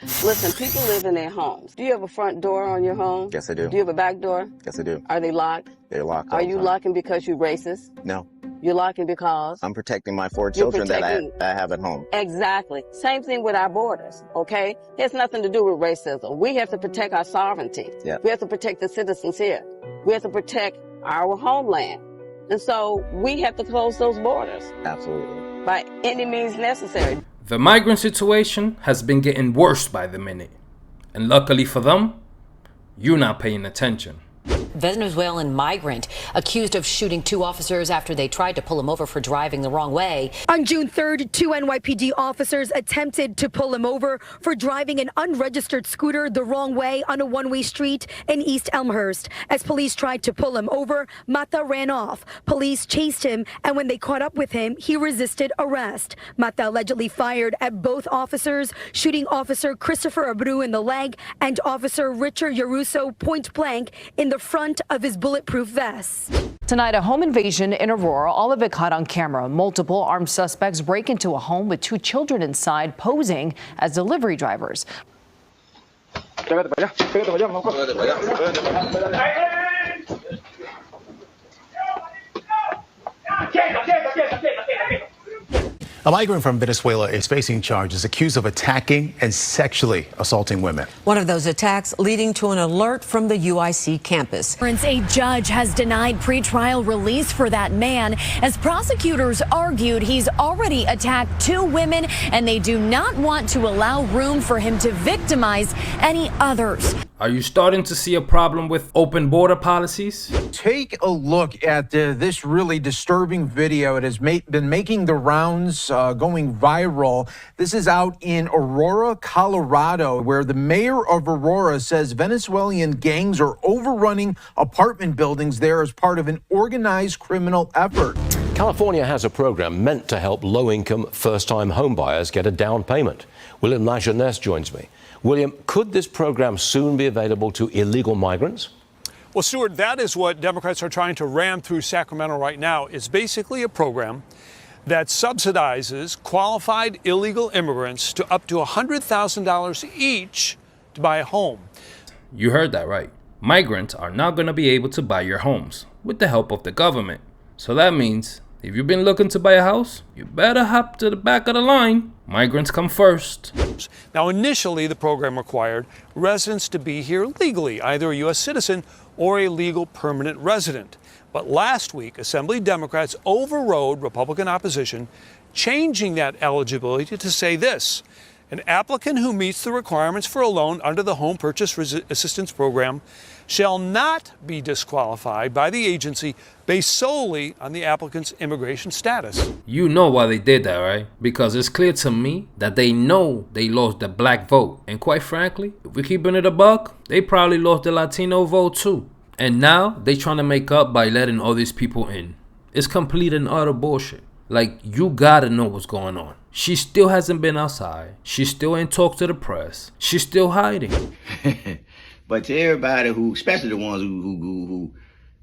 Listen, people live in their homes. Do you have a front door on your home? Yes, I do. Do you have a back door? Yes, I do. Are they locked? They're locked. Are you locking because you're racist? No. You're locking because? I'm protecting my 4 children that I have at home. Exactly. Same thing with our borders, okay? It has nothing to do with racism. We have to protect our sovereignty. Yeah. We have to protect the citizens here. We have to protect our homeland. And so we have to close those borders. Absolutely. By any means necessary. The migrant situation has been getting worse by the minute. And luckily for them, you're not paying attention. Venezuelan migrant accused of shooting 2 officers after they tried to pull him over for driving the wrong way. On June 3rd, 2 NYPD officers attempted to pull him over for driving an unregistered scooter the wrong way on a one-way street in East Elmhurst. As police tried to pull him over, Mata ran off. Police chased him, and when they caught up with him, he resisted arrest. Mata allegedly fired at both officers, shooting Officer Christopher Abreu in the leg and Officer Richard Yaruso point blank in the front of his bulletproof vest. Tonight, a home invasion in Aurora, all of it caught on camera. Multiple armed suspects break into a home with 2 children inside posing as delivery drivers. A migrant from Venezuela is facing charges accused of attacking and sexually assaulting women. One of those attacks leading to an alert from the UIC campus. A judge has denied pretrial release for that man as prosecutors argued he's already attacked 2 women and they do not want to allow room for him to victimize any others. Are you starting to see a problem with open border policies? Take a look at this really disturbing video. It has been making the rounds, going viral. This is out in Aurora, Colorado, where the mayor of Aurora says Venezuelan gangs are overrunning apartment buildings there as part of an organized criminal effort. California has a program meant to help low-income first-time homebuyers get a down payment. William Lajeunesse joins me. William, could this program soon be available to illegal migrants? Well, Stuart, that is what Democrats are trying to ram through Sacramento right now. It's basically a program that subsidizes qualified illegal immigrants to up to $100,000 each to buy a home. You heard that right. Migrants are not going to be able to buy your homes with the help of the government. So that means if you've been looking to buy a house, you better hop to the back of the line. Migrants come first. Now, initially, the program required residents to be here legally, either a U.S. citizen or a legal permanent resident. But last week, Assembly Democrats overrode Republican opposition, changing that eligibility to say this: an applicant who meets the requirements for a loan under the Home Purchase Assistance Program shall not be disqualified by the agency based solely on the applicant's immigration status. You know why they did that, right? Because it's clear to me that they know they lost the black vote. And quite frankly, if we're keeping it a buck, they probably lost the Latino vote too. And now they trying to make up by letting all these people in. It's complete and utter bullshit. Like, you gotta know what's going on. She still hasn't been outside. She still ain't talked to the press. She's still hiding. But to everybody who, especially the ones who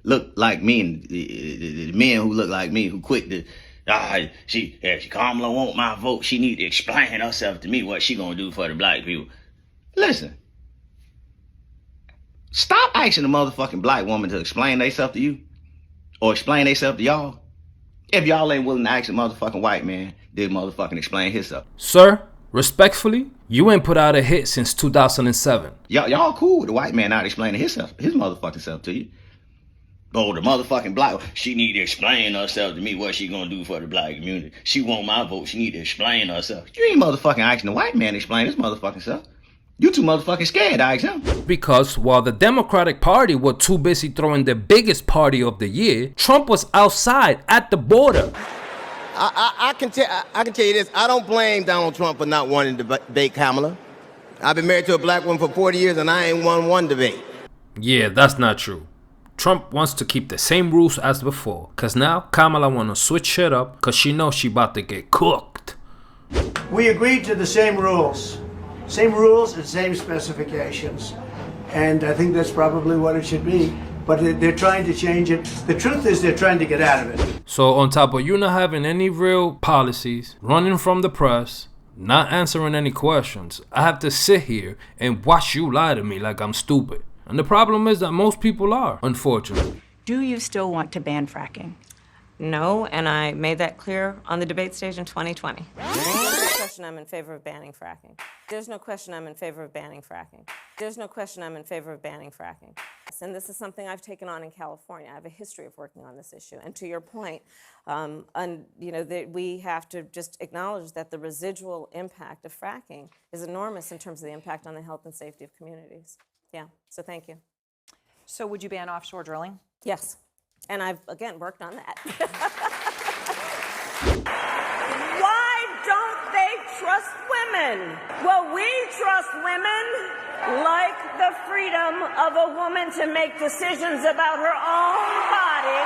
look like me, and the men who look like me, who quick to, if Kamala want my vote, she need to explain herself to me what she gonna do for the black people. Listen, stop asking a motherfucking black woman to explain themselves to you, or explain themselves to y'all. If y'all ain't willing to ask a motherfucking white man, then motherfucking explain himself. Sir, respectfully, you ain't put out a hit since 2007. Y'all cool with the white man not explaining his motherfucking self to you. Oh, the motherfucking black, she need to explain herself to me what she gonna do for the black community. She want my vote, she need to explain herself. You ain't motherfucking asking the white man to explain his motherfucking self. You too motherfucking scared to ask him. Because while the Democratic Party were too busy throwing their biggest party of the year, Trump was outside at the border. I can tell you this. I don't blame Donald Trump for not wanting to debate Kamala. I've been married to a black woman for 40 years and I ain't won one debate. Yeah, that's not true. Trump wants to keep the same rules as before. Cause now Kamala wanna switch shit up cause she knows she about to get cooked. We agreed to the same rules. Same rules and same specifications. And I think that's probably what it should be. But they're trying to change it. The truth is they're trying to get out of it. So on top of you not having any real policies, running from the press, not answering any questions. I have to sit here and watch you lie to me like I'm stupid. And the problem is that most people are, unfortunately. Do you still want to ban fracking? No, and I made that clear on the debate stage in 2020. There's no question I'm in favor of banning fracking. There's no question I'm in favor of banning fracking. There's no question I'm in favor of banning fracking. And this is something I've taken on in California. I have a history of working on this issue. And to your point, we have to just acknowledge that the residual impact of fracking is enormous in terms of the impact on the health and safety of communities. Yeah, so thank you. So would you ban offshore drilling? Yes. And I've, again, worked on that. Why don't they trust women? Well, we trust women like the freedom of a woman to make decisions about her own body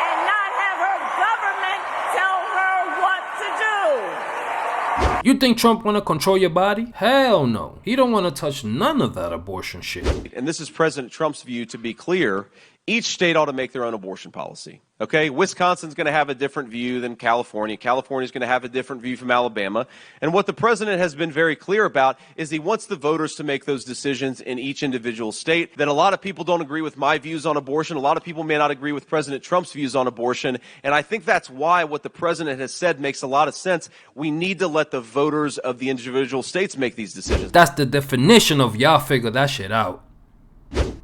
and not have her government tell her what to do. You think Trump wanna control your body? Hell no. He don't wanna touch none of that abortion shit. And this is President Trump's view, to be clear. Each state ought to make their own abortion policy, okay? Wisconsin's going to have a different view than California. California's going to have a different view from Alabama. And what the president has been very clear about is he wants the voters to make those decisions in each individual state. That a lot of people don't agree with my views on abortion. A lot of people may not agree with President Trump's views on abortion. And I think that's why what the president has said makes a lot of sense. We need to let the voters of the individual states make these decisions. That's the definition of y'all figure that shit out.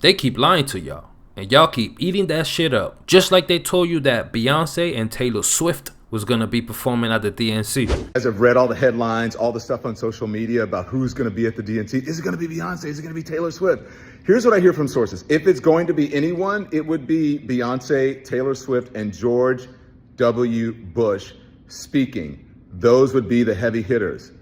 They keep lying to y'all. And y'all keep eating that shit up. Just like they told you that Beyonce and Taylor Swift was gonna be performing at the DNC. As I've read all the headlines, all the stuff on social media about who's gonna be at the DNC. Is it gonna be Beyonce? Is it gonna be Taylor Swift? Here's what I hear from sources. If it's going to be anyone, it would be Beyonce, Taylor Swift, and George W. Bush speaking. Those would be the heavy hitters.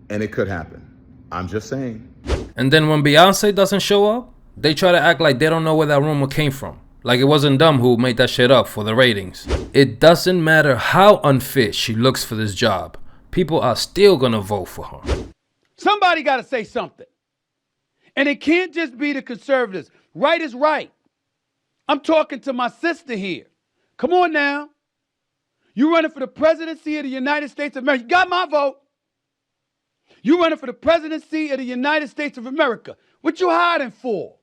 And it could happen. I'm just saying. And then when Beyonce doesn't show up, they try to act like they don't know where that rumor came from. Like it wasn't them who made that shit up for the ratings. It doesn't matter how unfit she looks for this job. People are still gonna vote for her. Somebody gotta say something. And it can't just be the conservatives. Right is right. I'm talking to my sister here. Come on now. You running for the presidency of the United States of America. You got my vote. You running for the presidency of the United States of America. What you hiding for?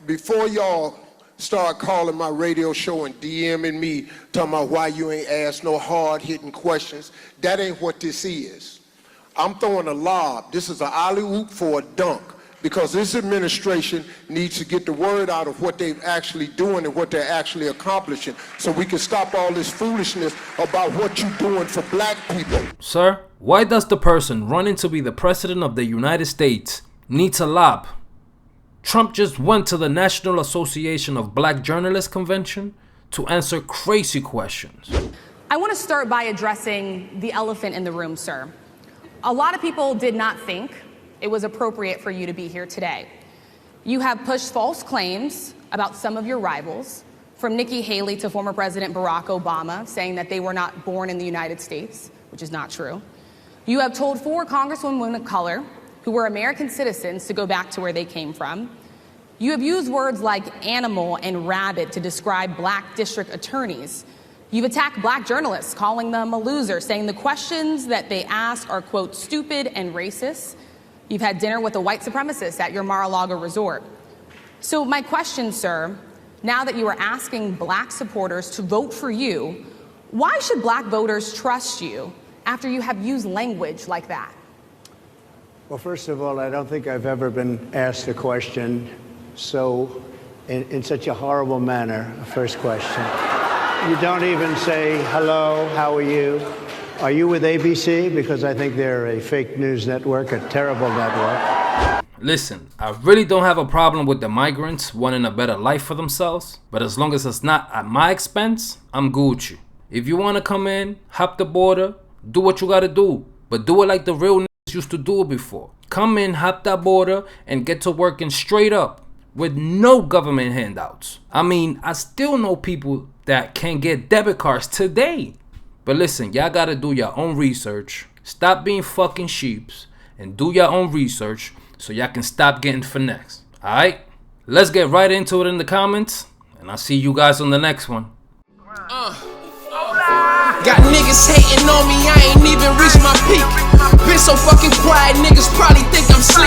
Before y'all start calling my radio show and DMing me, talking about why you ain't asked no hard-hitting questions, that ain't what this is. I'm throwing a lob. This is an alley-oop for a dunk, because this administration needs to get the word out of what they're actually doing and what they're actually accomplishing, so we can stop all this foolishness about what you're doing for black people. Sir, why does the person running to be the president of the United States need a lob? Trump just went to the National Association of Black Journalists convention to answer crazy questions. I want to start by addressing the elephant in the room, sir. A lot of people did not think it was appropriate for you to be here today. You have pushed false claims about some of your rivals, from Nikki Haley to former President Barack Obama, saying that they were not born in the United States, which is not true. You have told 4 congresswomen of color who were American citizens to go back to where they came from. You have used words like animal and rabid to describe black district attorneys. You've attacked black journalists, calling them a loser, saying the questions that they ask are, quote, stupid and racist. You've had dinner with a white supremacist at your Mar-a-Lago resort. So my question, sir, now that you are asking black supporters to vote for you, why should black voters trust you after you have used language like that? Well, first of all, I don't think I've ever been asked a question so in such a horrible manner. First question. You don't even say, hello, how are you? Are you with ABC? Because I think they're a fake news network, a terrible network. Listen, I really don't have a problem with the migrants wanting a better life for themselves, but as long as it's not at my expense, I'm Gucci. If you want to come in, hop the border, do what you gotta do, but do it like the real used to do it before. Come in, hop that border, and get to working straight up with no government handouts. I mean, I still know people that can't get debit cards today. But listen, y'all gotta do your own research. Stop being fucking sheeps and do your own research so y'all can stop getting finessed. Alright? Let's get right into it in the comments, and I'll see you guys on the next one. Hola! Got niggas hating on me, I ain't even reached my peak. Been so fucking quiet, niggas probably think I'm sick.